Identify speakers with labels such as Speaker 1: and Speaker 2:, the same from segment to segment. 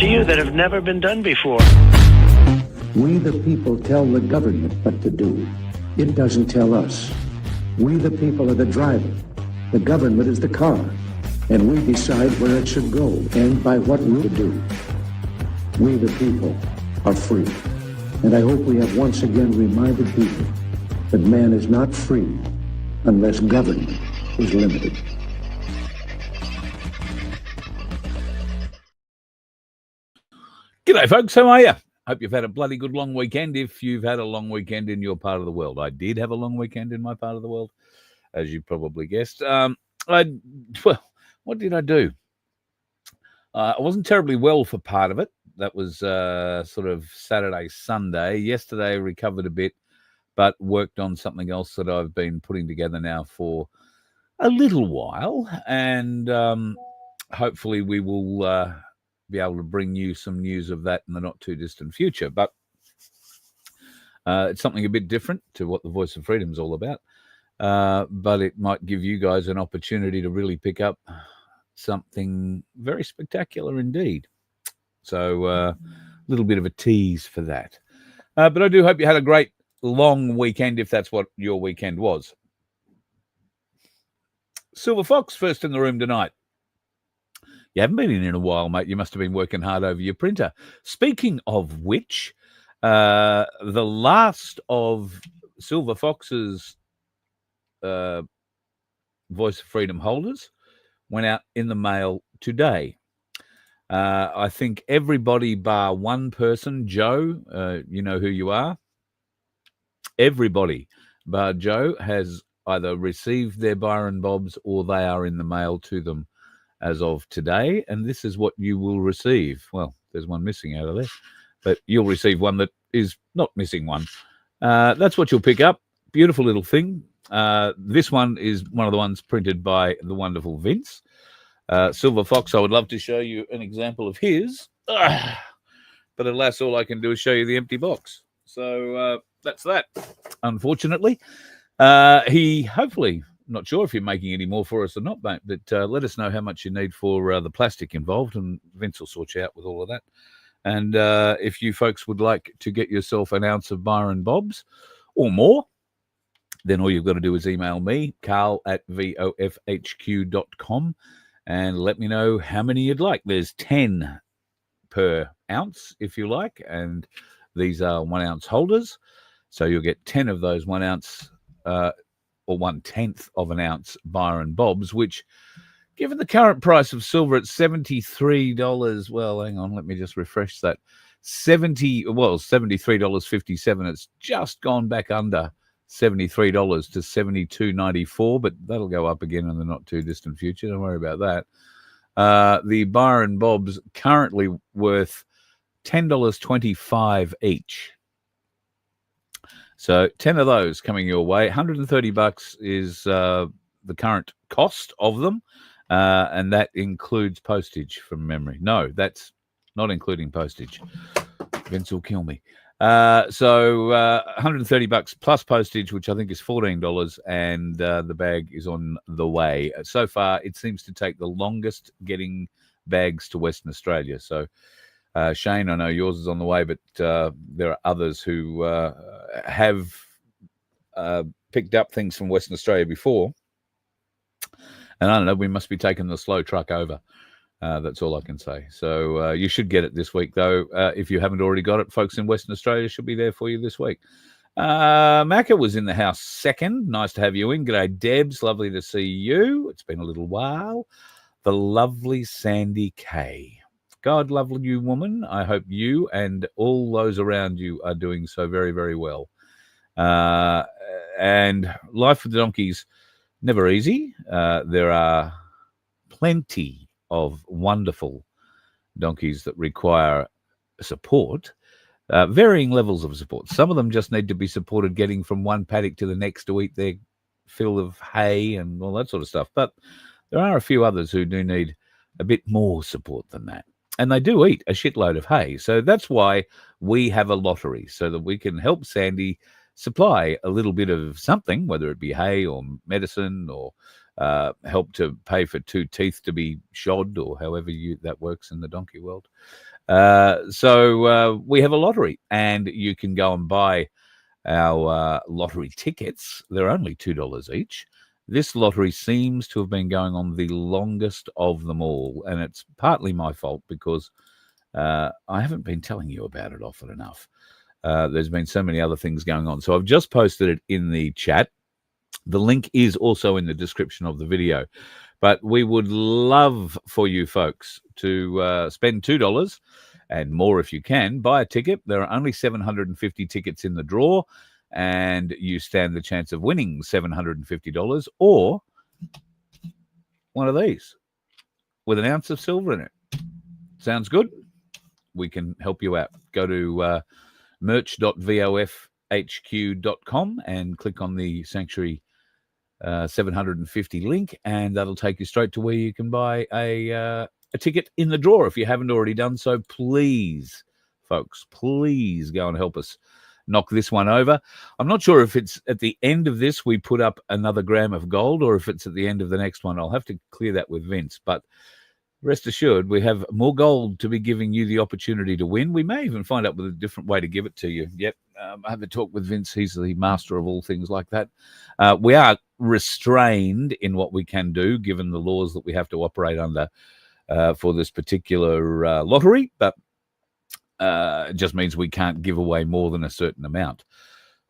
Speaker 1: to you that have never been done before.
Speaker 2: We the people tell the government what to do. It doesn't tell us. We the people are the driver. The government is the car. And we decide where it should go and by what route to do. We the people are free. And I hope we have once again reminded people that man is not free unless government is limited.
Speaker 3: G'day, folks. How are you? Hope you've had a bloody good long weekend if you've had a long weekend in your part of the world. I did have a long weekend in my part of the world, as you probably guessed. Well, what did I do? I wasn't terribly well for part of it. That was sort of Saturday, Sunday. Yesterday, I recovered a bit, but worked on something else that I've been putting together now for a little while. And hopefully we will be able to bring you some news of that in the not-too-distant future. But it's something a bit different to what the Voice of Freedom is all about. But it might give you guys an opportunity to really pick up something very spectacular indeed. So a little bit of a tease for that. But I do hope you had a great long weekend, if that's what your weekend was. Silver Fox, first in the room tonight. You haven't been in a while, mate. You must have been working hard over your printer. Speaking of which, the last of Silver Fox's Voice of Freedom holders went out in the mail today. I think everybody bar one person, Joe, you know who you are. Everybody bar Joe has either received their Byron Bobs or they are in the mail to them as of today, and this is what you will receive. Well, there's one missing out of there, but you'll receive one that is not missing one. That's what you'll pick up. Beautiful little thing. This one is one of the ones printed by the wonderful Vince. Silver Fox, I would love to show you an example of his, but alas, all I can do is show you the empty box. So that's that, unfortunately. He hopefully... Not sure if you're making any more for us or not, mate, but let us know how much you need for the plastic involved, and Vince will sort you out with all of that. And if you folks would like to get yourself an ounce of Byron Bobs or more, then all you've got to do is email me, carl@vofhq.com, and let me know how many you'd like. There's 10 per ounce, if you like, and these are 1 ounce holders. So you'll get 10 of those 1 ounce or 1/10 of an ounce Byron Bobs, which, given the current price of silver at $73, well, hang on, let me just refresh that. $73.57. It's just gone back under $73 to $72.94, but that'll go up again in the not too distant future. Don't worry about that. The Byron Bobs currently worth $10.25 each. So 10 of those coming your way. $130 is the current cost of them, and that includes postage from memory. No, that's not including postage. Vince will kill me. So $130 plus postage, which I think is $14, and the bag is on the way. So far, it seems to take the longest getting bags to Western Australia. So Shane, I know yours is on the way, but there are others who have picked up things from Western Australia before. And I don't know, we must be taking the slow truck over. That's all I can say. So you should get it this week, though. If you haven't already got it, folks in Western Australia should be there for you this week. Macca was in the house second. Nice to have you in. G'day, Debs. Lovely to see you. It's been a little while. The lovely Sandy Kay. God love you, woman. I hope you and all those around you are doing so very, very well. And life with the donkeys, never easy. There are plenty of wonderful donkeys that require support, varying levels of support. Some of them just need to be supported getting from one paddock to the next to eat their fill of hay and all that sort of stuff. But there are a few others who do need a bit more support than that. And they do eat a shitload of hay. So that's why we have a lottery, so that we can help Sandy supply a little bit of something, whether it be hay or medicine or help to pay for 2 teeth to be shod, or however that works in the donkey world. So we have a lottery, and you can go and buy our lottery tickets. They're only $2 each. This lottery seems to have been going on the longest of them all, and it's partly my fault because I haven't been telling you about it often enough. There's been so many other things going on. So I've just posted it in the chat. The link is also in the description of the video. But we would love for you folks to spend $2 and more if you can. Buy a ticket. There are only 750 tickets in the draw, and you stand the chance of winning $750 or one of these with an ounce of silver in it. Sounds good? We can help you out. Go to merch.vofhq.com and click on the Sanctuary 750 link, and that'll take you straight to where you can buy a ticket in the draw. If you haven't already done so, please, folks, please go and help us knock this one over. I'm not sure if it's at the end of this we put up another gram of gold or if it's at the end of the next one. I'll have to clear that with Vince, but rest assured we have more gold to be giving you the opportunity to win. We may even find out with a different way to give it to you. Yep, I have a talk with Vince. He's the master of all things like that. We are restrained in what we can do given the laws that we have to operate under for this particular lottery, but it just means we can't give away more than a certain amount,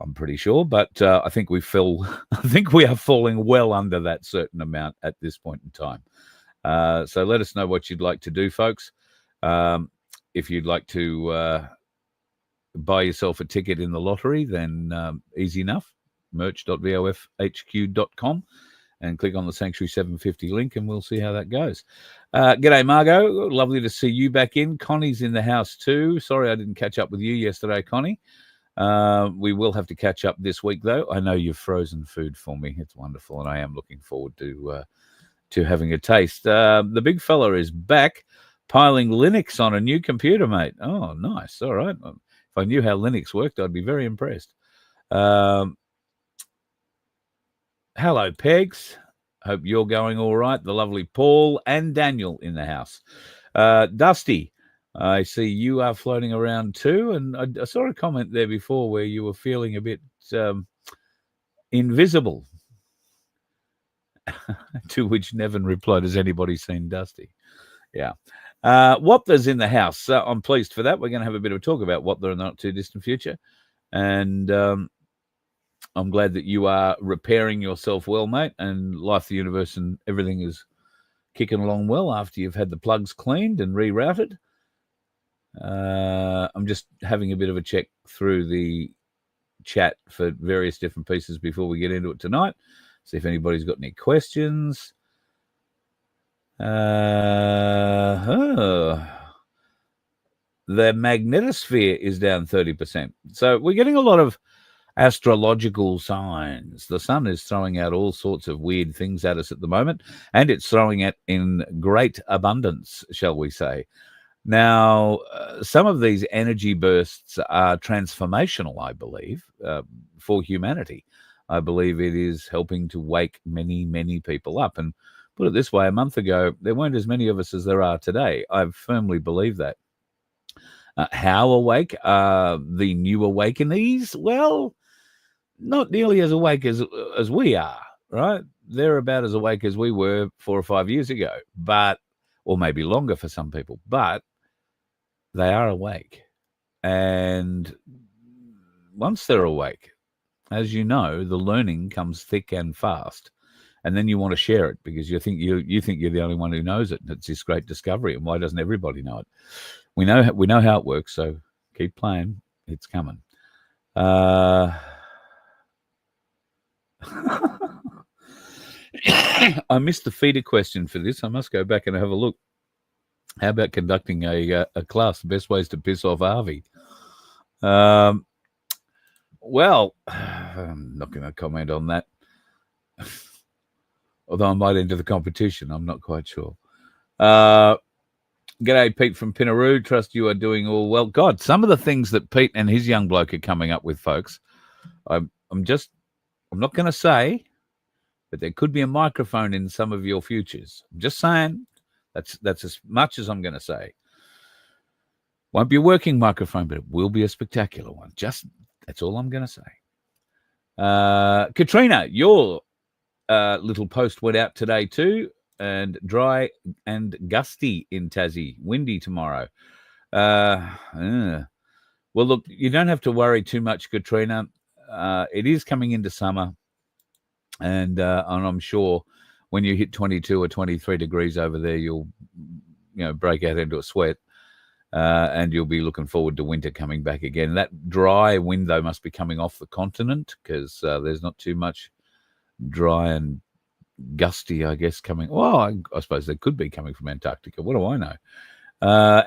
Speaker 3: I'm pretty sure. But I think we are falling well under that certain amount at this point in time. So let us know what you'd like to do, folks. If you'd like to buy yourself a ticket in the lottery, then easy enough. merch.vofhq.com and click on the Sanctuary 750 link, and we'll see how that goes. G'day, Margot. Lovely to see you back in. Connie's in the house too. Sorry I didn't catch up with you yesterday, Connie. We will have to catch up this week, though. I know you've frozen food for me. It's wonderful, and I am looking forward to having a taste. The big fella is back, piling Linux on a new computer, mate. Oh, nice. All right. If I knew how Linux worked, I'd be very impressed. Hello, Pegs. Hope you're going all right. The lovely Paul and Daniel in the house. Dusty, I see you are floating around too, and I saw a comment there before where you were feeling a bit invisible. To which Nevin replied, has anybody seen Dusty? Yeah. Wapler's in the house. I'm pleased for that. We're going to have a bit of a talk about Wapler in the not too distant future. And I'm glad that you are repairing yourself well, mate, and life, the universe, and everything is kicking along well after you've had the plugs cleaned and rerouted. I'm just having a bit of a check through the chat for various different pieces before we get into it tonight. See if anybody's got any questions. The magnetosphere is down 30%. So we're getting a lot of astrological signs. The sun is throwing out all sorts of weird things at us at the moment, and it's throwing it in great abundance, shall we say. Now, some of these energy bursts are transformational, I believe, for humanity. I believe it is helping to wake many, many people up. And put it this way, a month ago, there weren't as many of us as there are today. I firmly believe that. How awake are the new awakenees? Well, not nearly as awake as we are, right? They're about as awake as we were 4 or 5 years ago, or maybe longer for some people, but they are awake. And once they're awake, as you know, the learning comes thick and fast, and then you want to share it because you think you're the only one who knows it. And it's this great discovery, and why doesn't everybody know it? We know how it works, so keep playing. It's coming. I missed the feeder question for this. I must go back and have a look. How about conducting a class, the best ways to piss off Harvey? Well, I'm not going to comment on that. Although I might enter the competition, I'm not quite sure. G'day, Pete from Pinaroo. Trust you are doing all well. God, some of the things that Pete and his young bloke are coming up with, folks, I'm not going to say, but there could be a microphone in some of your futures. I'm just saying. That's as much as I'm going to say. Won't be a working microphone, but it will be a spectacular one. Just that's all I'm going to say. Katrina, your little post went out today too, and dry and gusty in Tassie, windy tomorrow. Well, look, you don't have to worry too much, Katrina. It is coming into summer, and I'm sure when you hit 22 or 23 degrees over there, you'll break out into a sweat. And you'll be looking forward to winter coming back again. That dry wind, though, must be coming off the continent because there's not too much dry and gusty, I guess, coming. Well, I suppose they could be coming from Antarctica. What do I know?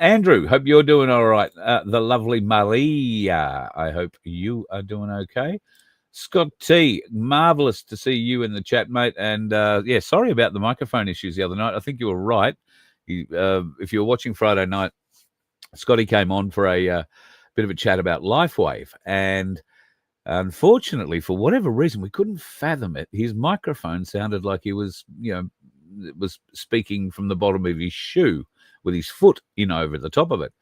Speaker 3: Andrew, hope you're doing all right. The lovely Maria, I hope you are doing okay. Scott T, marvellous to see you in the chat, mate. And, sorry about the microphone issues the other night. I think you were right. If you were watching Friday night, Scotty came on for a bit of a chat about LifeWave, and unfortunately, for whatever reason, we couldn't fathom it. His microphone sounded like he was, was speaking from the bottom of his shoe with his foot in over the top of it.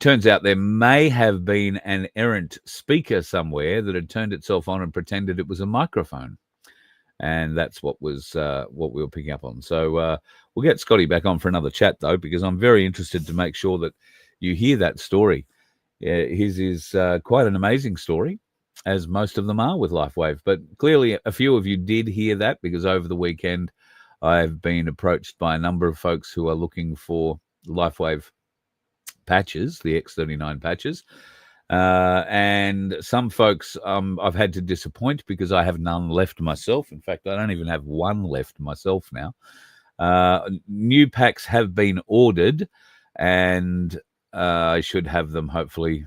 Speaker 3: Turns out there may have been an errant speaker somewhere that had turned itself on and pretended it was a microphone. And that's what we were picking up on. So we'll get Scotty back on for another chat, though, because I'm very interested to make sure that you hear that story. His is quite an amazing story, as most of them are with LifeWave. But clearly a few of you did hear that, because over the weekend I've been approached by a number of folks who are looking for LifeWave patches, the X39 patches. And some folks I've had to disappoint because I have none left myself. In fact, I don't even have one left myself now. New packs have been ordered, and I should have them hopefully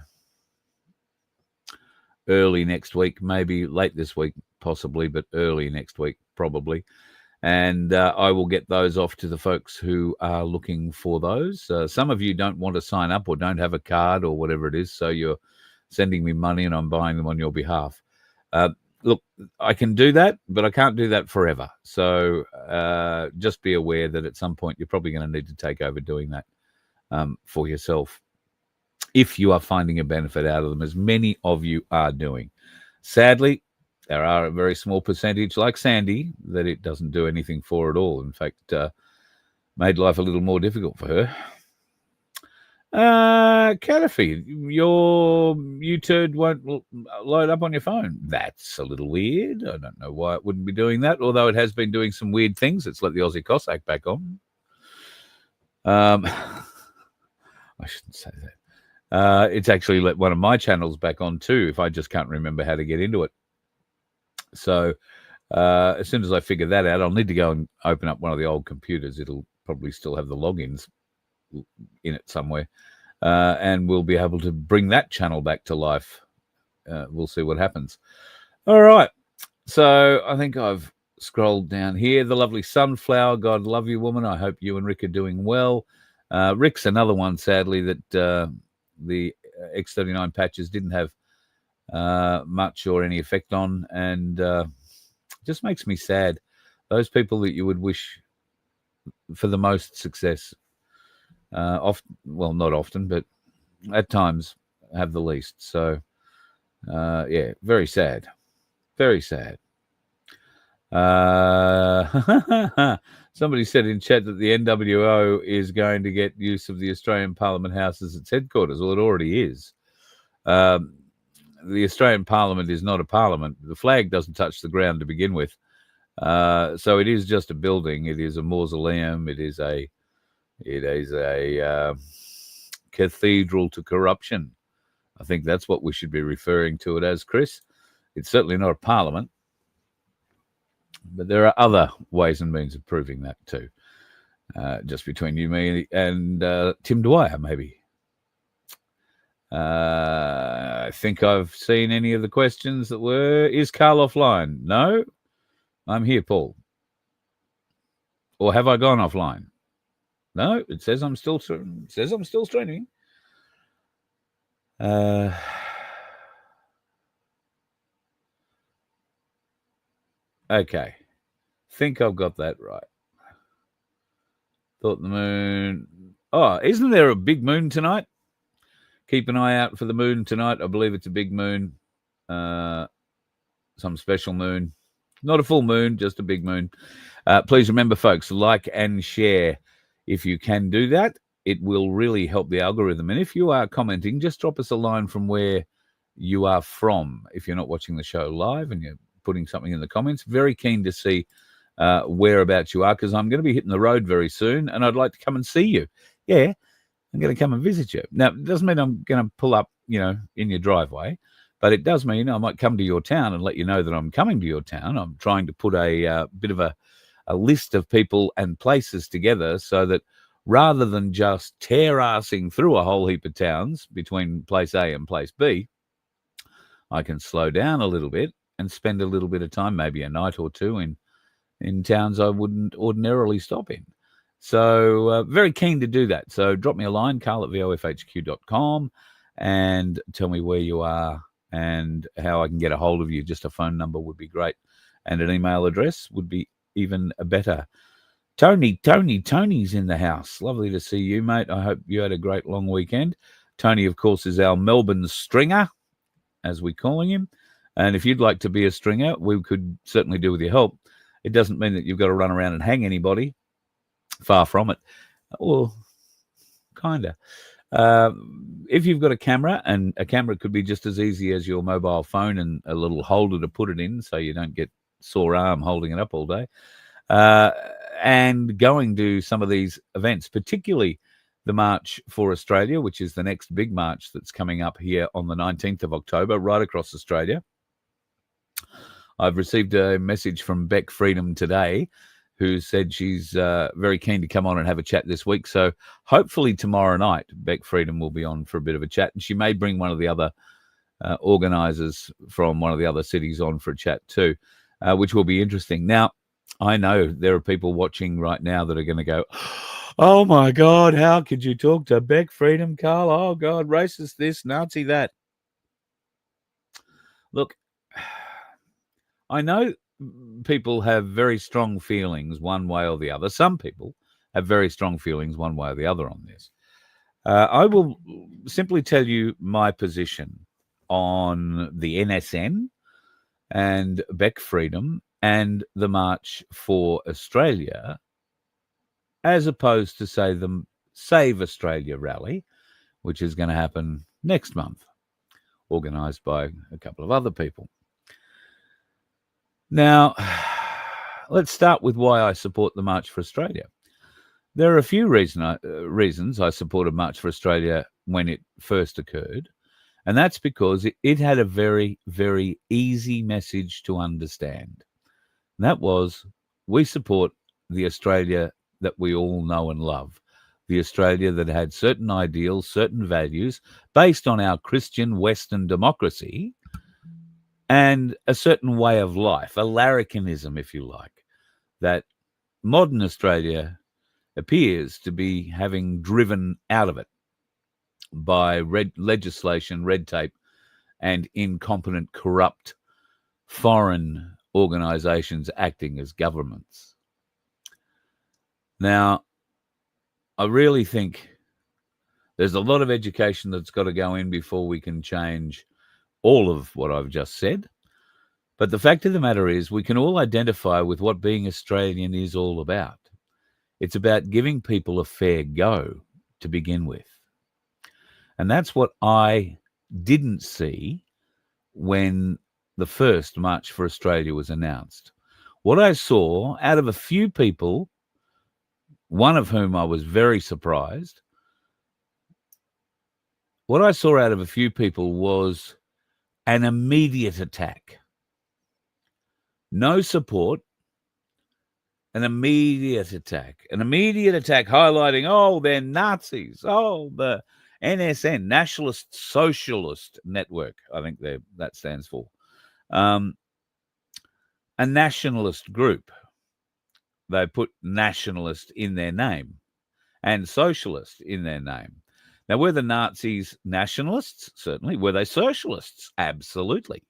Speaker 3: early next week, maybe late this week possibly, but early next week probably. And I will get those off to the folks who are looking for those. Some of you don't want to sign up or don't have a card or whatever it is, so you're sending me money and I'm buying them on your behalf. Look, I can do that, but I can't do that forever. So just be aware that at some point you're probably going to need to take over doing that for yourself, if you are finding a benefit out of them, as many of you are doing. Sadly, there are a very small percentage, like Sandy, that it doesn't do anything for at all. In fact, made life a little more difficult for her. Cataphie, your U-turd won't load up on your phone. That's a little weird. I don't know why it wouldn't be doing that, although it has been doing some weird things. It's let the Aussie Cossack back on. I shouldn't say that. It's actually let one of my channels back on too, if I just can't remember how to get into it. So as soon as I figure that out, I'll need to go and open up one of the old computers. It'll probably still have the logins in it somewhere, and we'll be able to bring that channel back to life. We'll see what happens. All right, so I think I've scrolled down here. The lovely Sunflower, God love you, woman. I hope you and Rick are doing well. Rick's another one, sadly, that the X39 patches didn't have much or any effect on, and just makes me sad. Those people that you would wish for the most success, well, not often, but at times have the least. So yeah, very sad. Very sad. Somebody said in chat that the NWO is going to get use of the Australian Parliament House as its headquarters. Well, it already is. The Australian Parliament is not a parliament. The flag doesn't touch the ground to begin with. So it is just a building. It is a mausoleum. It is a cathedral to corruption. I think that's what we should be referring to it as, Chris. It's certainly not a parliament. But there are other ways and means of proving that too. Just between you, me, and Tim Dwyer, maybe. I think I've seen any of the questions that were. Is Carl offline? No, I'm here, Paul. Or have I gone offline? No, it says I'm still. It says I'm still streaming. Okay, think I've got that right. Thought the moon. Oh, isn't there a big moon tonight? Keep an eye out for the moon tonight. I believe it's a big moon, some special moon. Not a full moon, just a big moon. Please remember, folks, like and share. If you can do that, it will really help the algorithm. And if you are commenting, just drop us a line from where you are from. If you're not watching the show live and you're putting something in the comments, very keen to see whereabouts you are, because I'm going to be hitting the road very soon and I'd like to come and see you. Yeah, I'm going to come and visit you. Now, it doesn't mean I'm going to pull up, in your driveway, but it does mean I might come to your town and let you know that I'm coming to your town. I'm trying to put a bit of a list of people and places together so that rather than just tear-assing through a whole heap of towns between place A and place B, I can slow down a little bit and spend a little bit of time, maybe a night or two in towns I wouldn't ordinarily stop in. So very keen to do that. So drop me a line, carl@vofhq.com, and tell me where you are and how I can get a hold of you. Just a phone number would be great. And an email address would be even better. Tony's in the house. Lovely to see you, mate. I hope you had a great long weekend. Tony, of course, is our Melbourne stringer, as we're calling him. And if you'd like to be a stringer, we could certainly do with your help. It doesn't mean that you've got to run around and hang anybody. Far from it. Well, kind of. If you've got a camera, and a camera could be just as easy as your mobile phone and a little holder to put it in so you don't get sore arm holding it up all day, and going to some of these events, particularly the March for Australia, which is the next big march that's coming up here on the 19th of October, right across Australia. I've received a message from Beck Freedom today, who said she's very keen to come on and have a chat this week. So hopefully tomorrow night, Beck Freedom will be on for a bit of a chat. And she may bring one of the other organisers from one of the other cities on for a chat too, which will be interesting. Now, I know there are people watching right now that are going to go, oh my God, how could you talk to Beck Freedom, Carl? Oh God, racist this, Nazi that. Look, I know people have very strong feelings one way or the other. Some people have very strong feelings one way or the other on this. I will simply tell you my position on the NSN and Beck Freedom and the March for Australia, as opposed to, say, the Save Australia rally, which is going to happen next month, organised by a couple of other people. Now, let's start with why I support the March for Australia. There are a few reasons I supported March for Australia when it first occurred, and that's because it had a very, very easy message to understand. And that was, we support the Australia that we all know and love, the Australia that had certain ideals, certain values, based on our Christian Western democracy, and a certain way of life, a larrikinism, if you like, that modern Australia appears to be having driven out of it by legislation, red tape, and incompetent, corrupt foreign organisations acting as governments. Now, I really think there's a lot of education that's got to go in before we can change all of what I've just said. But the fact of the matter is, we can all identify with what being Australian is all about. It's about giving people a fair go to begin with. And that's what I didn't see when the first March for Australia was announced. What I saw out of a few people, one of whom I was very surprised, what I saw out of a few people was an immediate attack. No support, an immediate attack highlighting, oh, they're Nazis. Oh, the NSN, Nationalist Socialist Network, I think that stands for. A nationalist group. They put nationalist in their name and socialist in their name. Now, were the Nazis nationalists? Certainly. Were they socialists? Absolutely.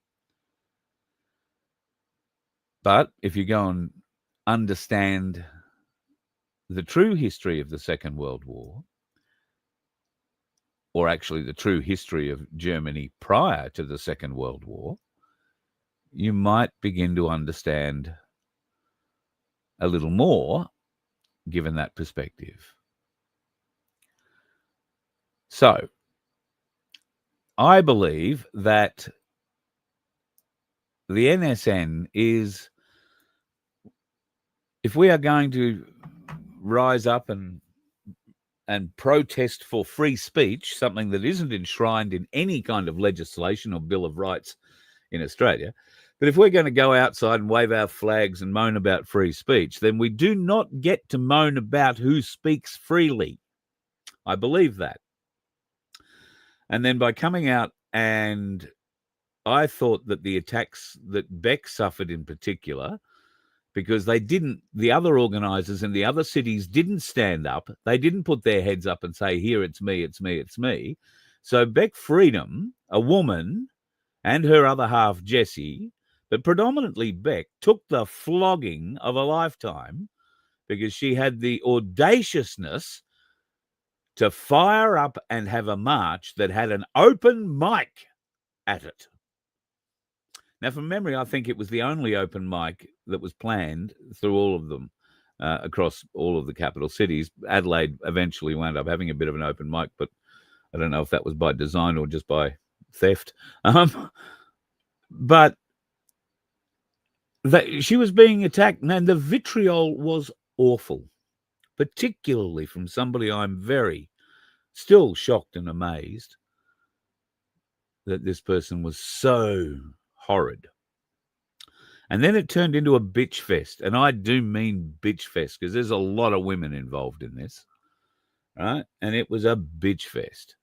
Speaker 3: But if you go and understand the true history of the Second World War, or actually the true history of Germany prior to the Second World War, you might begin to understand a little more given that perspective. So, I believe that the NSN is, if we are going to rise up and protest for free speech, something that isn't enshrined in any kind of legislation or Bill of Rights in Australia, but if we're going to go outside and wave our flags and moan about free speech, then we do not get to moan about who speaks freely. I believe that. And then by coming out, and I thought that the attacks that Beck suffered in particular, because the other organisers in the other cities didn't stand up. They didn't put their heads up and say, here, it's me, it's me, it's me. So Beck Freedom, a woman, and her other half, Jessie, but predominantly Beck, took the flogging of a lifetime because she had the audaciousness to fire up and have a march that had an open mic at it. Now, from memory, I think it was the only open mic that was planned through all of them, across all of the capital cities. Adelaide eventually wound up having a bit of an open mic, but I don't know if that was by design or just by theft. But she was being attacked, and the vitriol was awful, particularly from somebody I'm still shocked and amazed that this person was so horrid. And then it turned into a bitch fest. And I do mean bitch fest because there's a lot of women involved in this, right? And it was a bitch fest.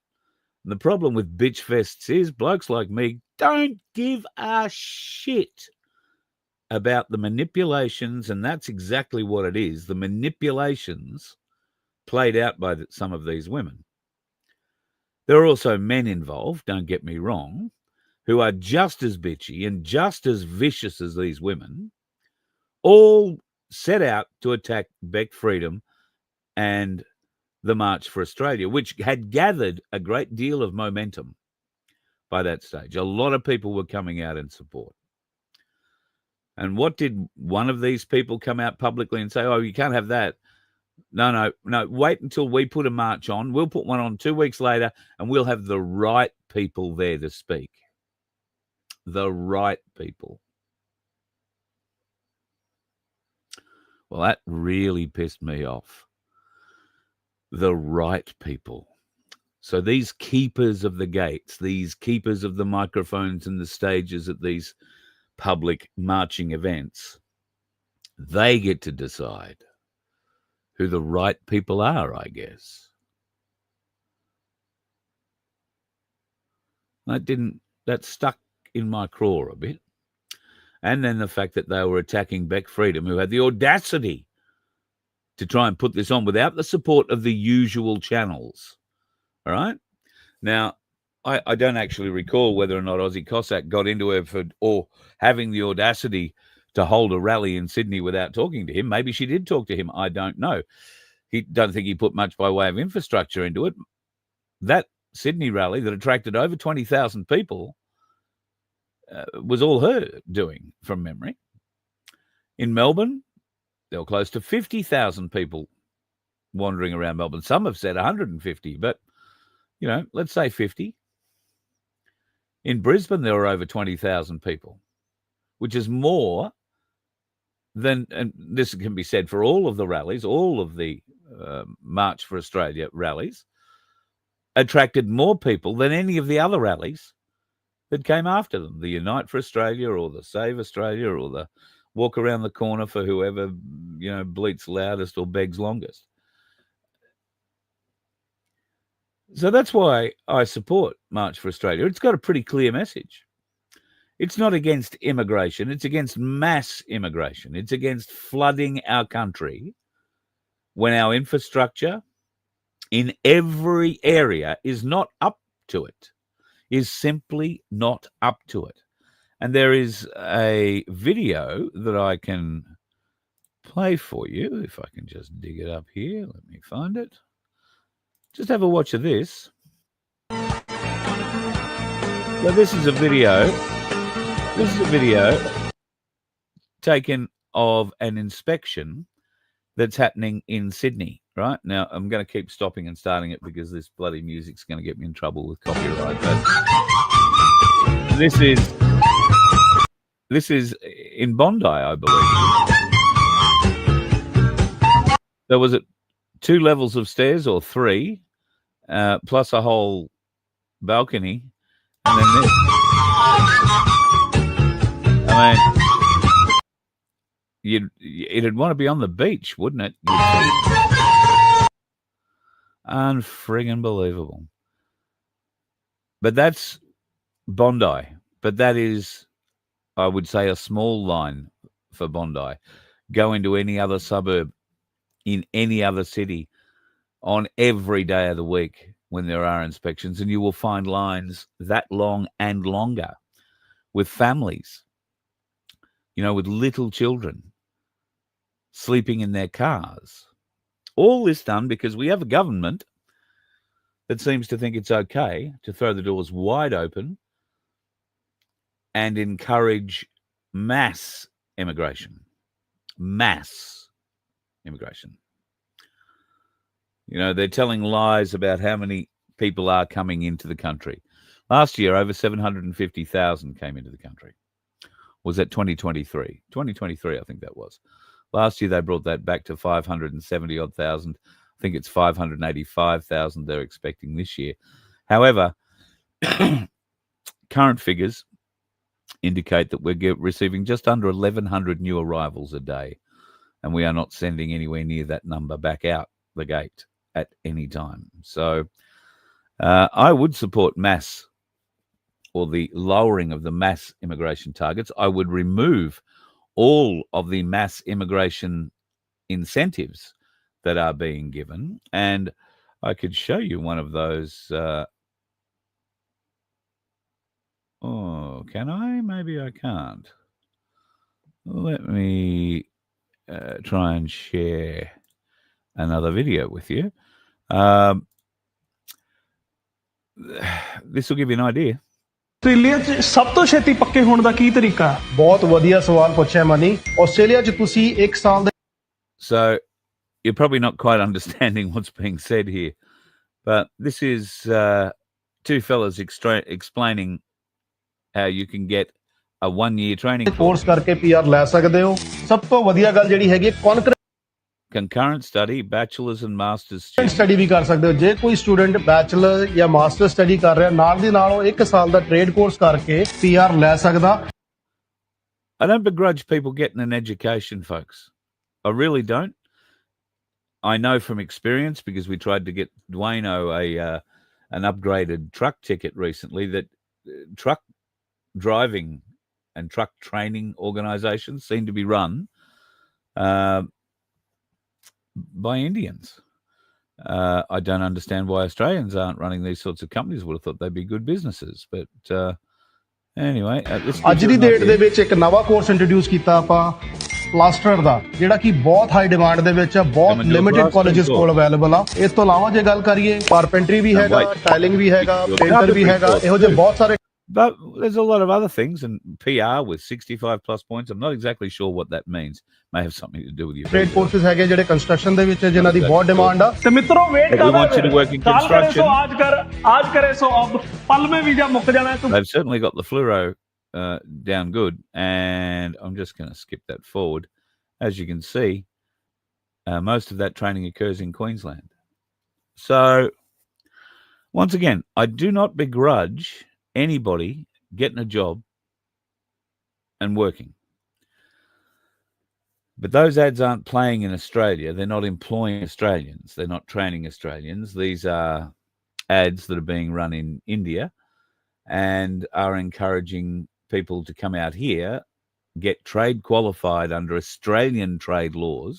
Speaker 3: And the problem with bitch fests is blokes like me don't give a shit about the manipulations, and that's exactly what it is, the manipulations played out by some of these women. There are also men involved, don't get me wrong, who are just as bitchy and just as vicious as these women, all set out to attack Beck Freedom and the March for Australia, which had gathered a great deal of momentum by that stage. A lot of people were coming out in support. And what did one of these people come out publicly and say, oh, you can't have that? No, wait until we put a march on. We'll put one on 2 weeks later, and we'll have the right people there to speak. The right people. Well, that really pissed me off. The right people. So these keepers of the gates, these keepers of the microphones and the stages at these public marching events, they get to decide who the right people are, I guess. That stuck in my craw a bit. And then the fact that they were attacking Beck Freedom, who had the audacity to try and put this on without the support of the usual channels. All right? Now, I don't actually recall whether or not Aussie Cossack got into her or having the audacity to hold a rally in Sydney without talking to him. Maybe she did talk to him. I don't know. Don't think he put much by way of infrastructure into it. That Sydney rally that attracted over 20,000 people was all her doing, from memory. In Melbourne, there were close to 50,000 people wandering around Melbourne. Some have said 150, but, let's say 50. In Brisbane, there were over 20,000 people, which is more than, and this can be said for all of the rallies, all of the March for Australia rallies, attracted more people than any of the other rallies that came after them, the Unite for Australia or the Save Australia or the Walk Around the Corner for whoever, bleats loudest or begs longest. So that's why I support March for Australia. It's got a pretty clear message. It's not against immigration. It's against mass immigration. It's against flooding our country when our infrastructure in every area is not up to it, is simply not up to it. And there is a video that I can play for you, if I can just dig it up here. Let me find it. Just have a watch of this. So this is a video. This is a video taken of an inspection that's happening in Sydney. Right now, I'm going to keep stopping and starting it because this bloody music's going to get me in trouble with copyright. But this is in Bondi, I believe. So was it 2 levels of stairs or 3, plus a whole balcony, and then this? I mean, it'd want to be on the beach, wouldn't it? Unfriggin' believable. But that's Bondi. But that is, I would say, a small line for Bondi. Go into any other suburb in any other city on every day of the week when there are inspections, and you will find lines that long and longer with families, with little children sleeping in their cars. All this done because we have a government that seems to think it's okay to throw the doors wide open and encourage mass immigration. Mass immigration. They're telling lies about how many people are coming into the country. Last year, over 750,000 came into the country. Was that 2023? 2023, I think that was. Last year, they brought that back to 570-odd thousand. I think it's 585,000 they're expecting this year. However, current figures indicate that we're receiving just under 1,100 new arrivals a day, and we are not sending anywhere near that number back out the gate at any time. So I would support mass, or the lowering of the mass immigration targets. I would remove all of the mass immigration incentives that are being given. And I could show you one of those. Can I? Maybe I can't. Let me try and share another video with you. This will give you an idea.
Speaker 4: Australia 'ਚ ਸਭ ਤੋਂ ਛੇਤੀ ਪੱਕੇ ਹੋਣ ਦਾ ਕੀ ਤਰੀਕਾ ਹੈ?
Speaker 5: ਬਹੁਤ ਵਧੀਆ ਸਵਾਲ ਪੁੱਛਿਆ ਮਨੀ। ਆਸਟ੍ਰੇਲੀਆ 'ਚ ਤੁਸੀਂ 1 ਸਾਲ ਦੇ
Speaker 3: So you're probably not quite understanding what's being said here, but this is 2 fellas explaining how you can get a 1-year training
Speaker 5: course ਕਰਕੇ ਪੀਆਰ ਲੈ ਸਕਦੇ ਹੋ। ਸਭ ਤੋਂ ਵਧੀਆ ਗੱਲ ਜਿਹੜੀ ਹੈਗੀ
Speaker 3: concurrent study, bachelor's and master's
Speaker 5: study ਵੀ ਕਰ ਸਕਦੇ ਹੋ। ਜੇ ਕੋਈ ਸਟੂਡੈਂਟ ਬੈਚਲਰ ਜਾਂ ਮਾਸਟਰ ਸਟੱਡੀ ਕਰ ਰਿਹਾ, ਨਾਲ ਦੀ ਨਾਲ ਉਹ 1 ਸਾਲ ਦਾ ਟ੍ਰੇਡ ਕੋਰਸ ਕਰਕੇ ਪੀਆਰ ਲੈ ਸਕਦਾ।
Speaker 3: I don't begrudge people getting an education, folks. I really don't. I know from experience, because we tried to get Dwayno an upgraded truck ticket recently, that truck driving and truck training organizations seem to be run by Indians. I don't understand why Australians aren't running these sorts of companies. Would have thought they'd be good businesses, but anyway.
Speaker 5: ਅੱਜ ਦੀ date ਦੇ ਵਿੱਚ ਇੱਕ ਨਵਾਂ course introduce ਕੀਤਾ ਆਪਾਂ, plaster ਦਾ, ਜਿਹੜਾ ਕਿ ਬਹੁਤ ਹਾਈ ਡਿਮਾਂਡ ਦੇ ਵਿੱਚ ਆ, ਬਹੁਤ ਲਿਮਿਟਡ ਕਾਲਜਸ ਕੋਲ ਅਵੇਲੇਬਲ ਆ। ਇਸ ਤੋਂ ਇਲਾਵਾ ਜੇ ਗੱਲ ਕਰੀਏ, ਕਾਰਪੈਂਟਰੀ ਵੀ ਹੈਗਾ, ਟਾਈਲਿੰਗ ਵੀ ਹੈਗਾ, ਪੇਂਟਰ ਵੀ ਹੈਗਾ, ਇਹੋ ਜਿਹੇ ਬਹੁਤ ਸਾਰੇ।
Speaker 3: But there's a lot of other things, and PR with 65 plus points. I'm not exactly sure what that means. May have something to do with you.
Speaker 5: Trade courses ਹੈਗੇ ਜਿਹੜੇ ਕੰਸਟਰਕਸ਼ਨ ਦੇ ਵਿੱਚ ਜਿਨ੍ਹਾਂ ਦੀ ਬਹੁਤ ਡਿਮਾਂਡ ਆ।
Speaker 4: ਤੇ ਮਿੱਤਰੋ ਵੇਟ ਕਰ ਰਹੇ
Speaker 3: We want you to work in construction.
Speaker 4: आज करे सो अब पल में वीजा मुक जाना है।
Speaker 3: They've certainly got the fluoro down good, and I'm just going to skip that forward. As you can see, most of that training occurs in Queensland. So, once again, I do not begrudge anybody getting a job and working. But those ads aren't playing in Australia. They're not employing Australians. They're not training Australians. These are ads that are being run in India and are encouraging people to come out here, get trade qualified under Australian trade laws.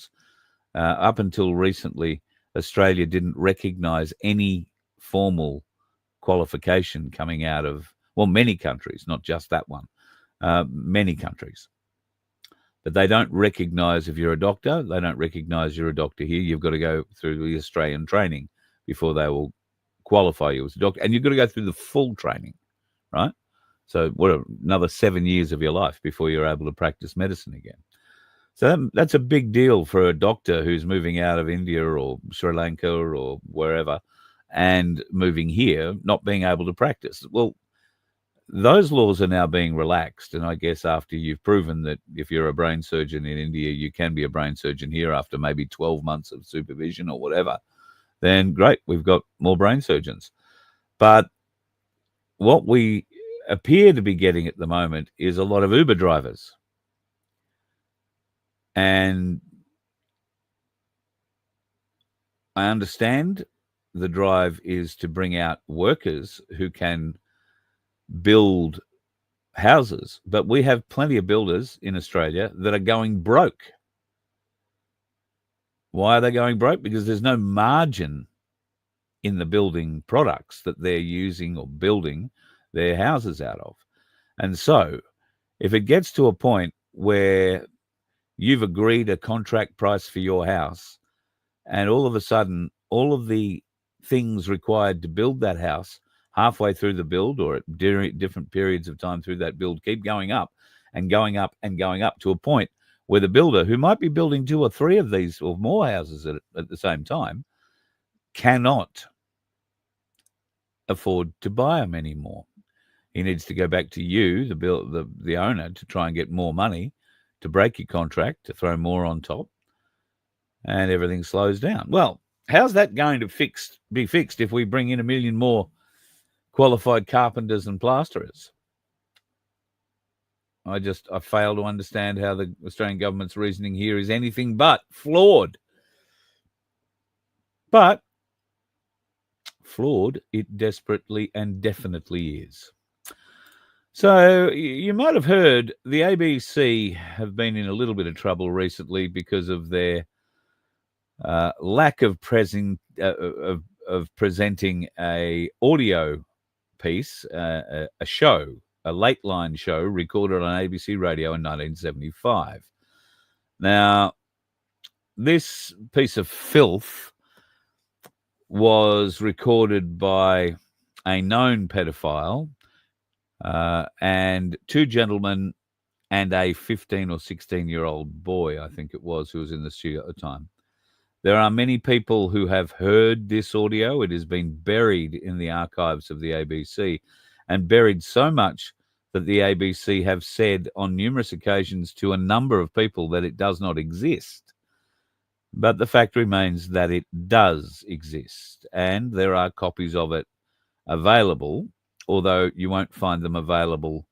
Speaker 3: Up until recently, Australia didn't recognise any formal qualification coming out of, well, many countries, not just that one, many countries. But they don't recognise if you're a doctor. They don't recognise you're a doctor here. You've got to go through the Australian training before they will qualify you as a doctor. And you've got to go through the full training, right? So another 7 years of your life before you're able to practice medicine again. So that's a big deal for a doctor who's moving out of India or Sri Lanka or wherever and moving here, not being able to practice. Well, those laws are now being relaxed. And I guess after you've proven that if you're a brain surgeon in India, you can be a brain surgeon here after maybe 12 months of supervision or whatever, then great, we've got more brain surgeons. But what we appear to be getting at the moment is a lot of Uber drivers. And I understand the drive is to bring out workers who can build houses, but we have plenty of builders in Australia that are going broke. Why are they going broke? Because there's no margin in the building products that they're using or building their houses out of. And so if it gets to a point where you've agreed a contract price for your house, and all of a sudden, all of the things required to build that house halfway through the build or at different periods of time through that build keep going up and going up and going up to a point where the builder, who might be building 2 or 3 of these or more houses at the same time, cannot afford to buy them anymore. He needs to go back to you, the owner, to try and get more money, to break your contract, to throw more on top, and everything slows down. Well, how's that going to be fixed if we bring in 1 million more qualified carpenters and plasterers? I fail to understand how the Australian government's reasoning here is anything but flawed. But flawed it desperately and definitely is. So you might have heard the ABC have been in a little bit of trouble recently because of their lack of presenting a audio piece, a show, a late line show recorded on ABC Radio in 1975. Now, this piece of filth was recorded by a known pedophile and 2 gentlemen and a 15 or 16-year-old boy, I think it was, who was in the studio at the time. There are many people who have heard this audio. It has been buried in the archives of the ABC, and buried so much that the ABC have said on numerous occasions to a number of people that it does not exist. But the fact remains that it does exist, and there are copies of it available, although you won't find them available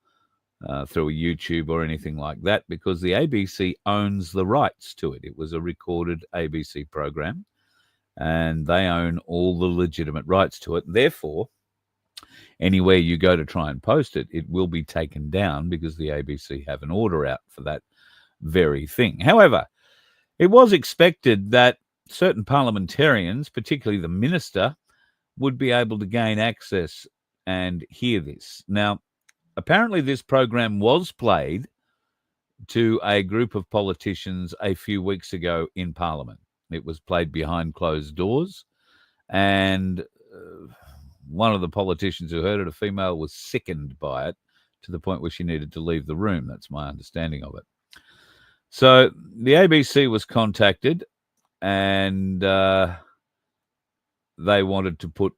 Speaker 3: through a YouTube or anything like that, because the ABC owns the rights to it. It was a recorded ABC program, and they own all the legitimate rights to it. Therefore, anywhere you go to try and post it, it will be taken down because the ABC have an order out for that very thing. However, it was expected that certain parliamentarians, particularly the minister, would be able to gain access and hear this. Now, apparently this program was played to a group of politicians a few weeks ago in Parliament. It was played behind closed doors, and one of the politicians who heard it, a female, was sickened by it to the point where she needed to leave the room. That's my understanding of it. So the ABC was contacted, and they wanted to put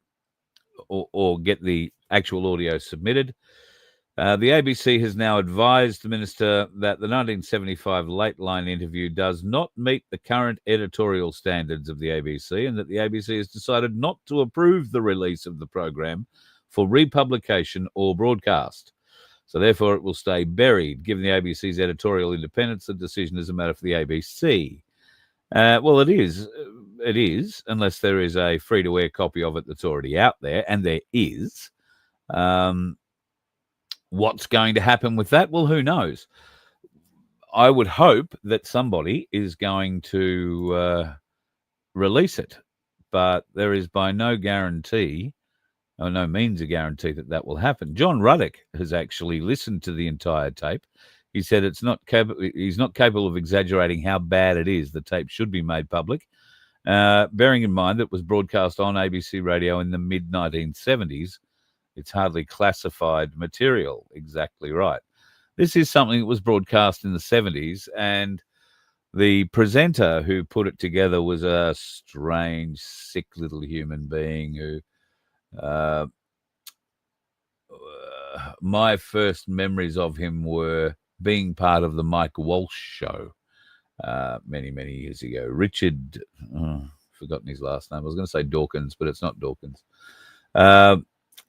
Speaker 3: or get the actual audio submitted. The ABC has now advised the minister that the 1975 late line interview does not meet the current editorial standards of the ABC, and that the ABC has decided not to approve the release of the program for republication or broadcast. So therefore, it will stay buried. Given the ABC's editorial independence, the decision is a matter for the ABC. Well, it is, unless there is a free-to-air copy of it that's already out there, and there is. What's going to happen with that? Well, who knows? I would hope that somebody is going to release it, but there is by no guarantee, or no means a guarantee, that that will happen. John Ruddock has actually listened to the entire tape. He said he's not capable of exaggerating how bad it is. The tape should be made public, bearing in mind that it was broadcast on ABC Radio in the mid-1970s. It's hardly classified material. Exactly right. This is something that was broadcast in the 70s, and the presenter who put it together was a strange, sick little human being who my first memories of him were being part of the Mike Walsh show many, many years ago. Richard, forgotten his last name. I was going to say Dawkins, but it's not Dawkins.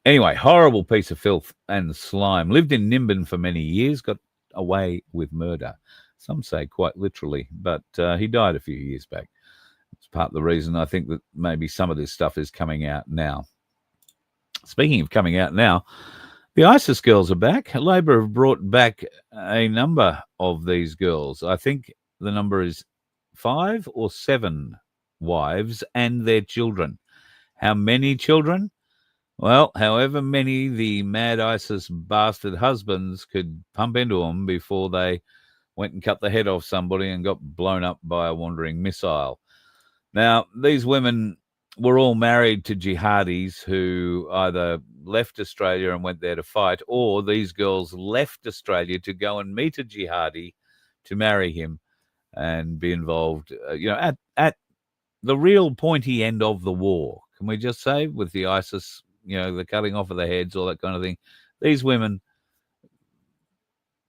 Speaker 3: Anyway, horrible piece of filth and slime. Lived in Nimbin for many years, got away with murder. Some say quite literally, but he died a few years back. It's part of the reason I think that maybe some of this stuff is coming out now. Speaking of coming out now, the ISIS girls are back. Labor have brought back a number of these girls. I think the number is 5 or 7 wives and their children. How many children? Well, however many the mad ISIS bastard husbands could pump into them before they went and cut the head off somebody and got blown up by a wandering missile. Now, these women were all married to jihadis who either left Australia and went there to fight, or these girls left Australia to go and meet a jihadi to marry him and be involved, at the real pointy end of the war. Can we just say, with the ISIS, the cutting off of the heads, all that kind of thing. These women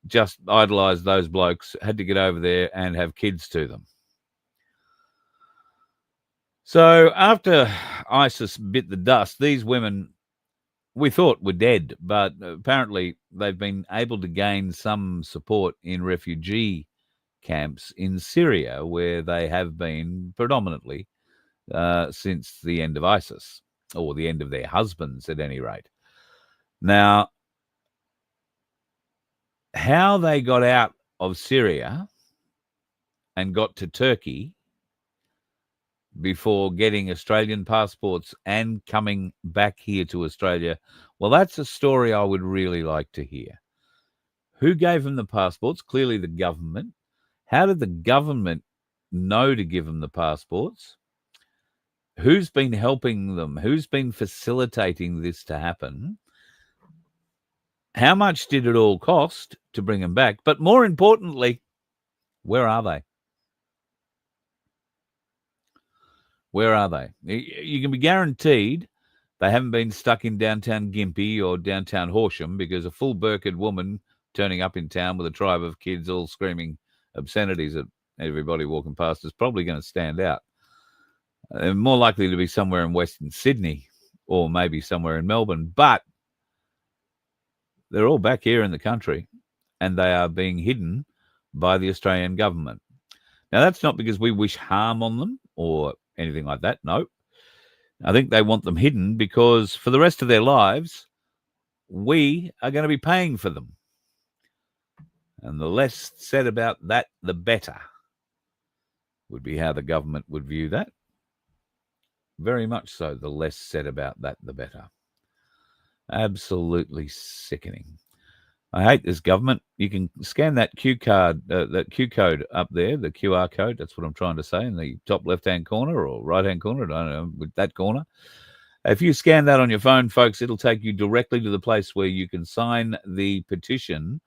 Speaker 3: just idolized those blokes, had to get over there and have kids to them. So after ISIS bit the dust, these women we thought were dead, but apparently they've been able to gain some support in refugee camps in Syria, where they have been predominantly since the end of ISIS, or the end of their husbands at any rate. Now, how they got out of Syria and got to Turkey before getting Australian passports and coming back here to Australia, well, that's a story I would really like to hear. Who gave them the passports? Clearly the government. How did the government know to give them the passports? Who's been helping them? Who's been facilitating this to happen? How much did it all cost to bring them back? But more importantly, where are they? Where are they? You can be guaranteed they haven't been stuck in downtown Gympie or downtown Horsham, because a full burqa'd woman turning up in town with a tribe of kids all screaming obscenities at everybody walking past is probably going to stand out. They're more likely to be somewhere in Western Sydney or maybe somewhere in Melbourne, but they're all back here in the country and they are being hidden by the Australian government. Now, that's not because we wish harm on them or anything like that. No. I think they want them hidden because for the rest of their lives, we are going to be paying for them. And the less said about that, the better, would be how the government would view that. Very much so. The less said about that, the better. Absolutely sickening. I hate this government. You can scan that Q code up there, the QR code. That's what I'm trying to say, in the top left-hand corner or right-hand corner. I don't know, with that corner. If you scan that on your phone, folks, it'll take you directly to the place where you can sign the petition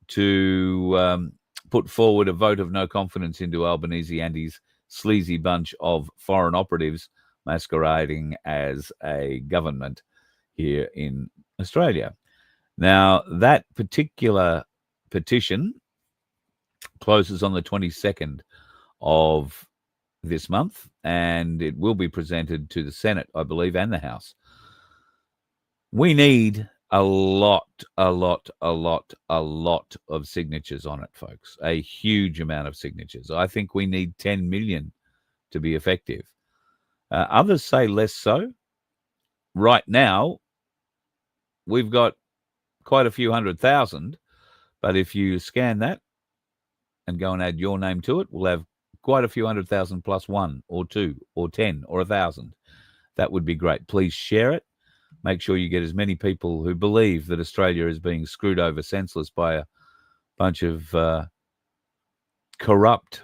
Speaker 3: to put forward a vote of no confidence into Albanese and his sleazy bunch of foreign operatives masquerading as a government here in Australia. Now, that particular petition closes on the 22nd of this month, and it will be presented to the Senate, I believe, and the House. We need a lot of signatures on it, folks. A huge amount of signatures. I think we need 10 million to be effective. Others say less so. Right now, we've got quite a few 100,000, but if you scan that and go and add your name to it, we'll have quite a few 100,000 plus 1 or 2 or 10 or 1,000. That would be great. Please share it. Make sure you get as many people who believe that Australia is being screwed over senseless by a bunch of corrupt,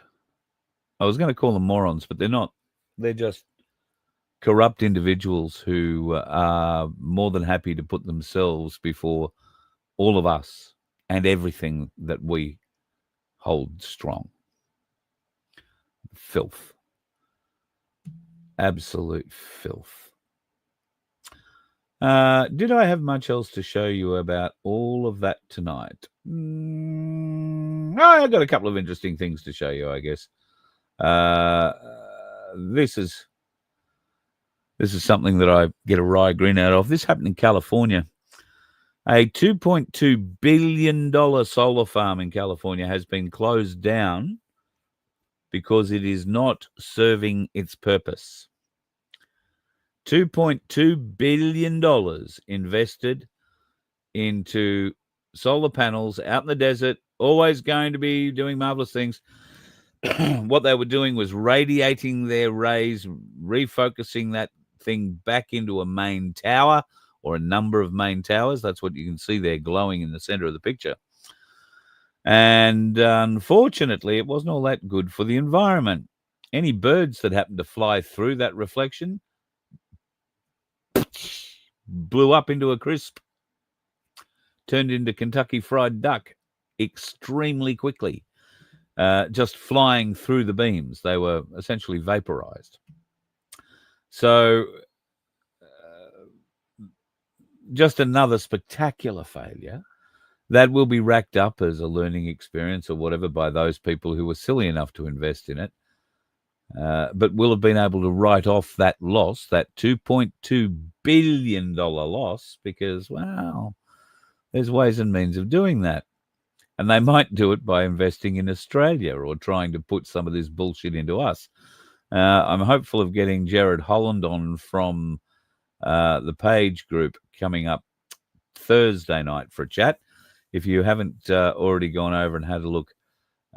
Speaker 3: I was going to call them morons, but they're not. They're just corrupt individuals who are more than happy to put themselves before all of us and everything that we hold strong. Filth. Absolute filth. Did I have much else to show you about all of that tonight? I've got a couple of interesting things to show you, I guess. This is something that I get a wry grin out of. This happened in California. A $2.2 billion solar farm in California has been closed down because it is not serving its purpose. $2.2 billion invested into solar panels out in the desert, always going to be doing marvelous things. What they were doing was radiating their rays, refocusing that thing back into a main tower or a number of main towers. That's what you can see there glowing in the center of the picture. And unfortunately, it wasn't all that good for the environment. Any birds that happened to fly through that reflection blew up into a crisp, turned into Kentucky Fried Duck extremely quickly, just flying through the beams. They were essentially vaporized. So just another spectacular failure that will be racked up as a learning experience or whatever by those people who were silly enough to invest in it, but will have been able to write off that loss, that $2.2 billion loss, because, well, there's ways and means of doing that. And they might do it by investing in Australia or trying to put some of this bullshit into us. I'm hopeful of getting Jared Holland on from the Page Group coming up Thursday night for a chat. If you haven't already gone over and had a look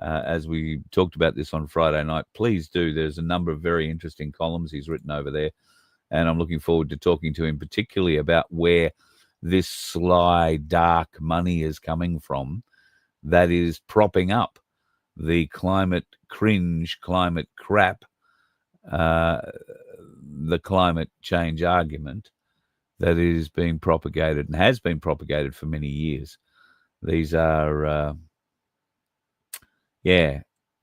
Speaker 3: as we talked about this on Friday night, please do. There's a number of very interesting columns he's written over there, and I'm looking forward to talking to him particularly about where this sly, dark money is coming from that is propping up the climate cringe, climate crap, the climate change argument that is being propagated and has been propagated for many years. These are,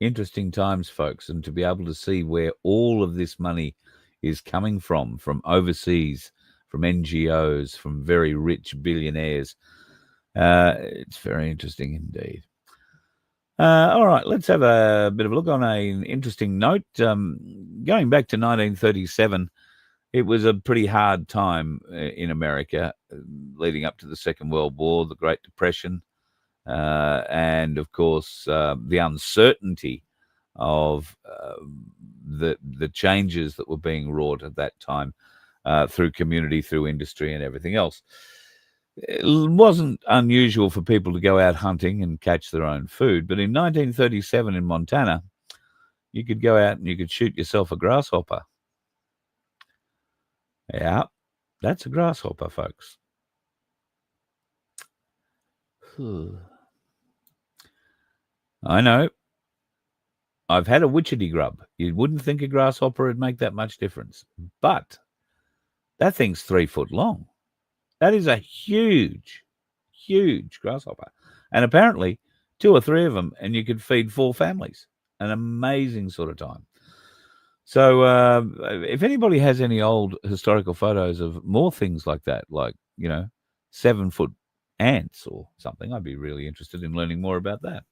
Speaker 3: interesting times, folks, and to be able to see where all of this money is coming from overseas, from NGOs, from very rich billionaires. It's very interesting indeed. All right, let's have a bit of a look on an interesting note. Going back to 1937, it was a pretty hard time in America leading up to the Second World War, the Great Depression, and, of course, the uncertainty of the changes that were being wrought at that time through community, through industry and everything else. It wasn't unusual for people to go out hunting and catch their own food, but in 1937 in Montana, you could go out and you could shoot yourself a grasshopper. Yeah, that's a grasshopper, folks. I know. I've had a witchetty grub. You wouldn't think a grasshopper would make that much difference, but that thing's 3 foot long. That is a huge, huge grasshopper. And apparently 2 or 3 of them, and you could feed 4 families. An amazing sort of time. So if anybody has any old historical photos of more things like that, like, 7-foot ants or something, I'd be really interested in learning more about that.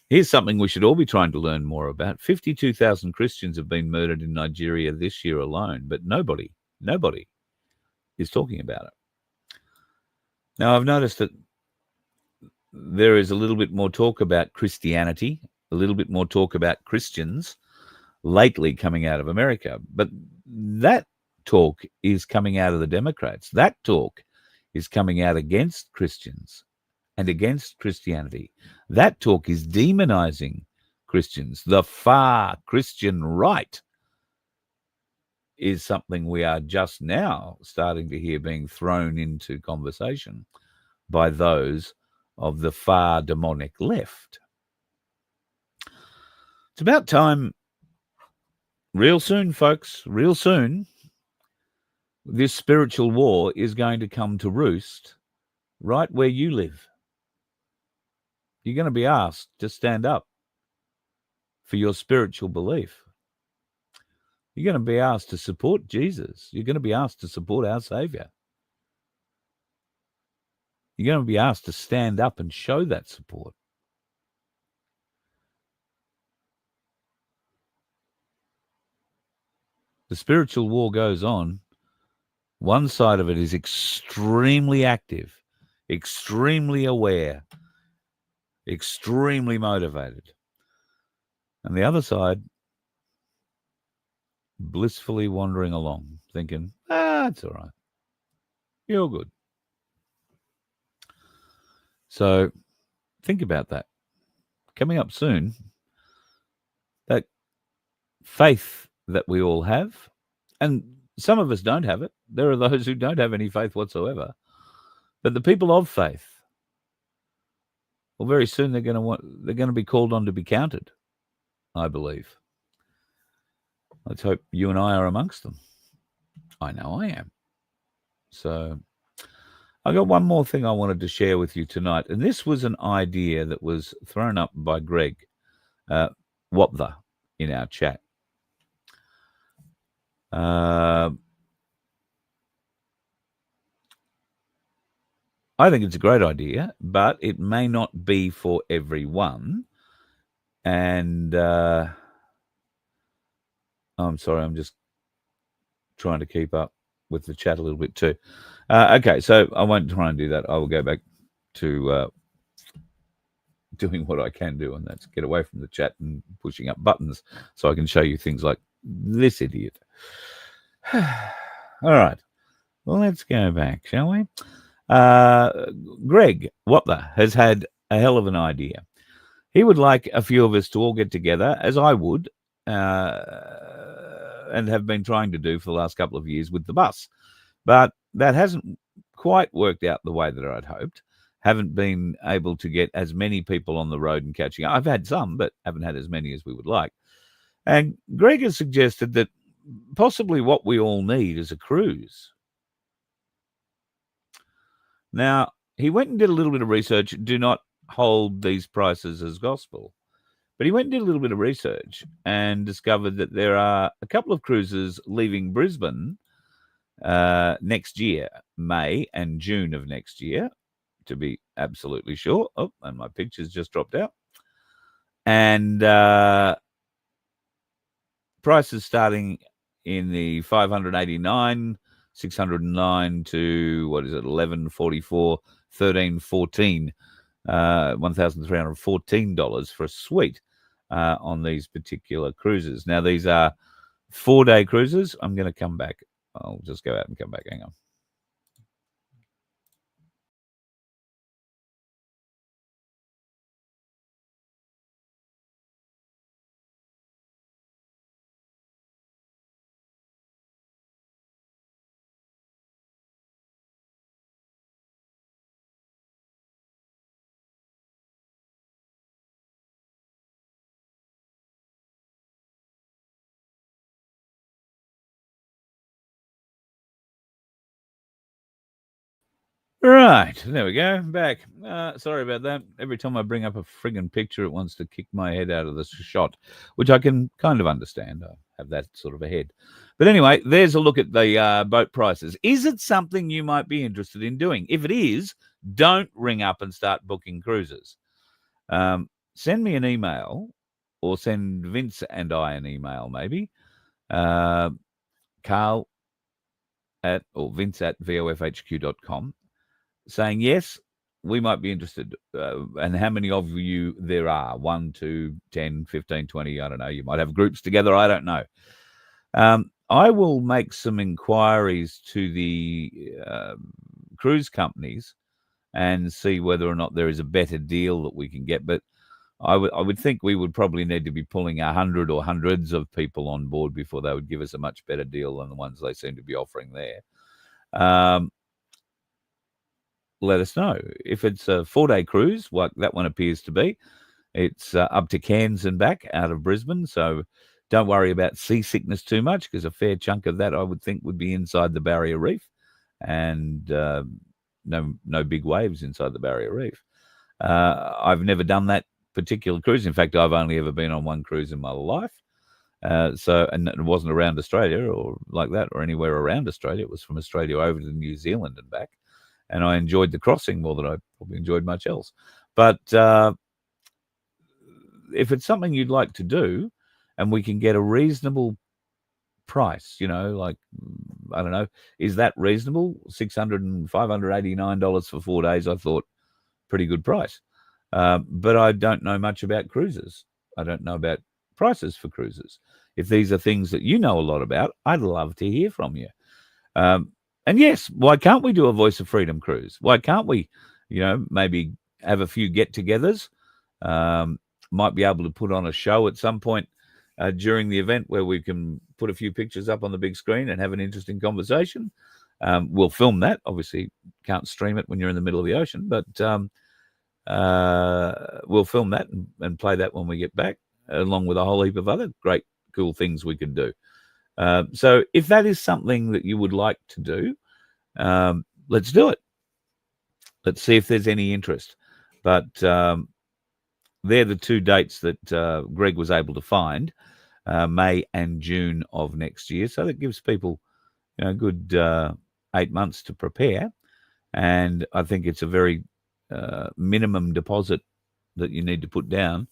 Speaker 3: Here's something we should all be trying to learn more about. 52,000 Christians have been murdered in Nigeria this year alone, but nobody is talking about it. Now, I've noticed that there is a little bit more talk about Christianity, a little bit more talk about Christians lately coming out of America. But that talk is coming out of the Democrats. That talk is coming out against Christians and against Christianity. That talk is demonizing Christians. The far Christian right is something we are just now starting to hear being thrown into conversation by those of the far demonic left. It's about time, real soon, folks, real soon, this spiritual war is going to come to roost right where you live. You're going to be asked to stand up for your spiritual belief. You're going to be asked to support Jesus. You're going to be asked to support our Savior. You're going to be asked to stand up and show that support. The spiritual war goes on. One side of it is extremely active, extremely aware, extremely motivated. And the other side, blissfully wandering along, thinking, it's all right. You're good. So think about that. Coming up soon, that faith that we all have, and some of us don't have it. There are those who don't have any faith whatsoever. But the people of faith, well, very soon they're going to be called on to be counted, I believe. Let's hope you and I are amongst them. I know I am. So I got one more thing I wanted to share with you tonight, and this was an idea that was thrown up by Greg Waptha in our chat. I think it's a great idea, but it may not be for everyone. And I'm sorry, I'm just trying to keep up with the chat a little bit too. Okay, so I won't try and do that. I will go back to doing what I can do, and that's get away from the chat and pushing up buttons so I can show you things like this idiot. All right, well, let's go back, shall we? Greg Waptha has had a hell of an idea. He would like a few of us to all get together, as I would, and have been trying to do for the last couple of years with the bus. But that hasn't quite worked out the way that I'd hoped. Haven't been able to get as many people on the road and catching up. I've had some, but haven't had as many as we would like. And Greg has suggested that possibly what we all need is a cruise. Now, he went and did a little bit of research. Do not hold these prices as gospel. But he went and did a little bit of research and discovered that there are a couple of cruises leaving Brisbane next year, May and June of next year, to be absolutely sure. Oh, and my picture's just dropped out. And prices starting in the 589, 609 to, what is it, 1144, 1314, $1,314 for a suite on these particular cruises. Now, these are 4-day cruises. I'm going to come back. I'll just go out and come back. Hang on. Right, there we go. Back. Sorry about that. Every time I bring up a friggin' picture, it wants to kick my head out of the shot, which I can kind of understand. I have that sort of a head. But anyway, there's a look at the boat prices. Is it something you might be interested in doing? If it is, don't ring up and start booking cruises. Send me an email, or send Vince and I an email, maybe. Carl or Vince at vofhq.com. saying, yes, we might be interested. And how many of you there are? 1, 2, 10, 15, 20, I don't know. You might have groups together. I don't know. I will make some inquiries to the cruise companies and see whether or not there is a better deal that we can get. But I would think we would probably need to be pulling 100 or hundreds of people on board before they would give us a much better deal than the ones they seem to be offering there. Let us know. If it's a 4-day cruise, like that one appears to be, it's up to Cairns and back out of Brisbane. So Don't worry about seasickness too much, because a fair chunk of that I would think would be inside the barrier reef, and no big waves inside the barrier reef. I've never done that particular cruise. In fact, I've only ever been on one cruise in my life. And it wasn't around Australia or like that or anywhere around Australia. It was from Australia over to New Zealand and back. And I enjoyed the crossing more than I probably enjoyed much else. But if it's something you'd like to do and we can get a reasonable price, like, I don't know, is that reasonable? $600 and $589 for 4 days, I thought, pretty good price. But I don't know much about cruises. I don't know about prices for cruises. If these are things that you know a lot about, I'd love to hear from you. And yes, why can't we do a Voice of Freedom cruise? Why can't we, maybe have a few get-togethers? Might be able to put on a show at some point during the event where we can put a few pictures up on the big screen and have an interesting conversation. We'll film that. Obviously, can't stream it when you're in the middle of the ocean, but we'll film that and play that when we get back, along with a whole heap of other great, cool things we could do. So if that is something that you would like to do, let's do it. Let's see if there's any interest. But they're the two dates that Greg was able to find, May and June of next year. So that gives people a good 8 months to prepare. And I think it's a very minimum deposit that you need to put down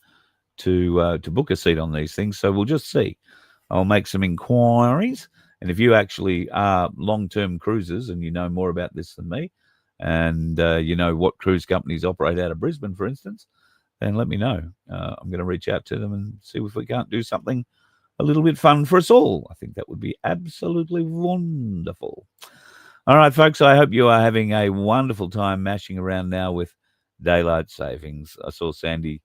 Speaker 3: to book a seat on these things. So we'll just see. I'll make some inquiries. And if you actually are long-term cruisers and you know more about this than me, and you know what cruise companies operate out of Brisbane, for instance, then let me know. I'm going to reach out to them and see if we can't do something a little bit fun for us all. I think that would be absolutely wonderful. All right, folks, I hope you are having a wonderful time mashing around now with daylight savings. I saw Sandy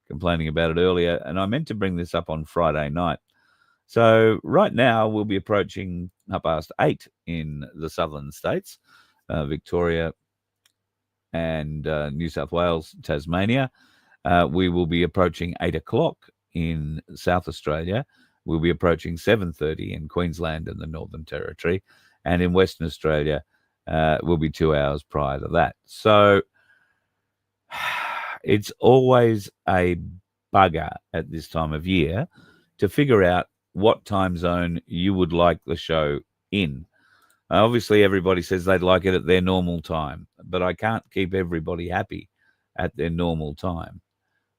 Speaker 3: complaining about it earlier, and I meant to bring this up on Friday night. So right now we'll be approaching 8:30 in the southern states, Victoria and New South Wales, Tasmania. We will be approaching 8 o'clock in South Australia. We'll be approaching 7:30 in Queensland and the Northern Territory. And in Western Australia, we'll be 2 hours prior to that. So it's always a bugger at this time of year to figure out what time zone you would like the show in. Obviously, everybody says they'd like it at their normal time, but I can't keep everybody happy at their normal time.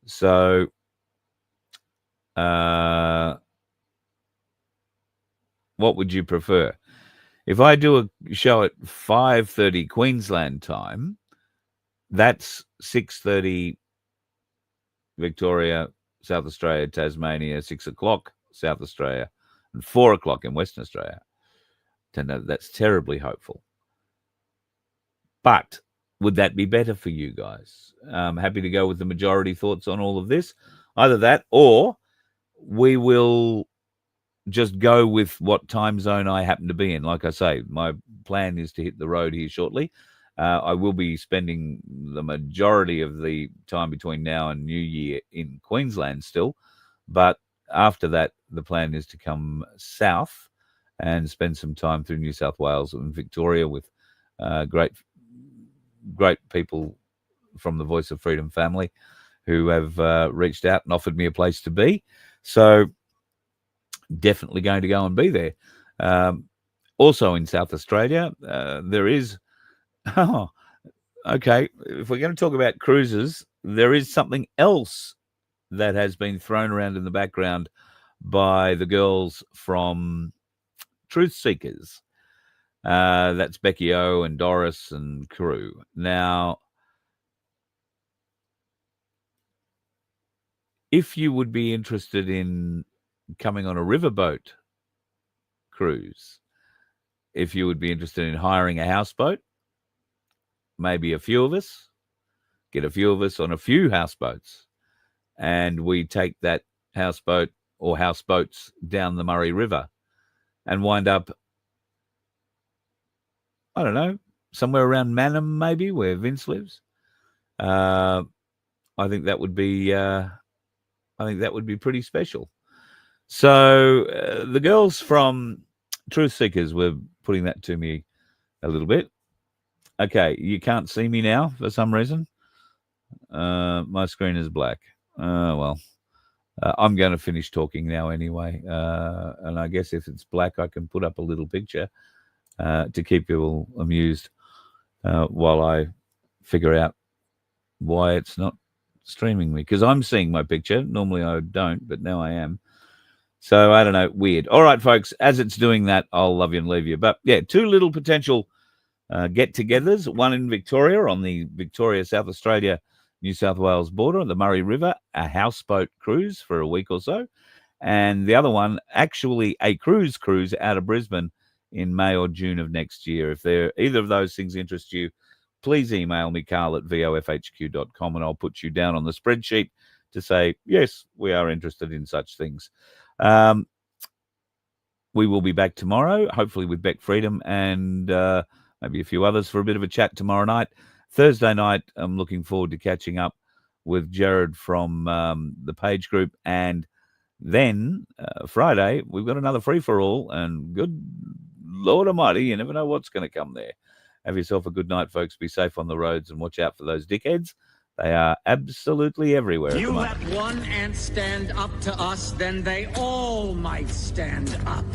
Speaker 3: So what would you prefer? If I do a show at 5:30 Queensland time, that's 6:30 Victoria, South Australia, Tasmania, 6 o'clock South Australia, and 4 o'clock in Western Australia. That's terribly hopeful. But would that be better for you guys? I'm happy to go with the majority thoughts on all of this. Either that, or we will just go with what time zone I happen to be in. Like I say, my plan is to hit the road here shortly. I will be spending the majority of the time between now and New Year in Queensland still. But after that, the plan is to come south and spend some time through New South Wales and Victoria with great people from the Voice of Freedom family who have reached out and offered me a place to be. So definitely going to go and be there. Also in South Australia, there is... Oh, okay. If we're going to talk about cruises, there is something else that has been thrown around in the background by the girls from Truth Seekers. That's Becky O and Doris and crew. Now, if you would be interested in coming on a riverboat cruise, if you would be interested in hiring a houseboat, maybe a few of us, get a few of us on a few houseboats, and we take that houseboat or houseboats down the Murray River and wind up, I don't know, somewhere around Mannum, maybe, where Vince lives. I think that would be pretty special. So the girls from Truth Seekers were putting that to me a little bit. Okay, you can't see me now for some reason. My screen is black. Well, I'm going to finish talking now anyway. And I guess if it's black, I can put up a little picture to keep you all amused while I figure out why it's not streaming me. Because I'm seeing my picture. Normally I don't, but now I am. So I don't know, weird. All right, folks, as it's doing that, I'll love you and leave you. But yeah, two little potential get-togethers, one in Victoria on the Victoria, South Australia, New South Wales border on the Murray River, a houseboat cruise for a week or so. And the other one, actually a cruise out of Brisbane in May or June of next year. If either of those things interest you, please email me, carl@vofhq.com, and I'll put you down on the spreadsheet to say, yes, we are interested in such things. We will be back tomorrow, hopefully with Beck Freedom and maybe a few others for a bit of a chat tomorrow night. Thursday night, I'm looking forward to catching up with Jared from the Page Group. And then Friday, we've got another free-for-all. And good Lord Almighty, you never know what's going to come there. Have yourself a good night, folks. Be safe on the roads and watch out for those dickheads. They are absolutely everywhere.
Speaker 6: You let one ant stand up to us, then they all might stand up.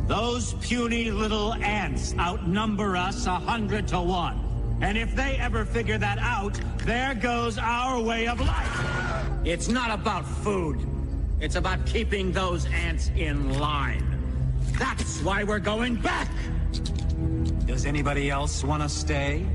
Speaker 6: Those puny little ants outnumber us 100 to 1. And if they ever figure that out, there goes our way of life. It's not about food. It's about keeping those ants in line. That's why we're going back.
Speaker 7: Does anybody else want to stay?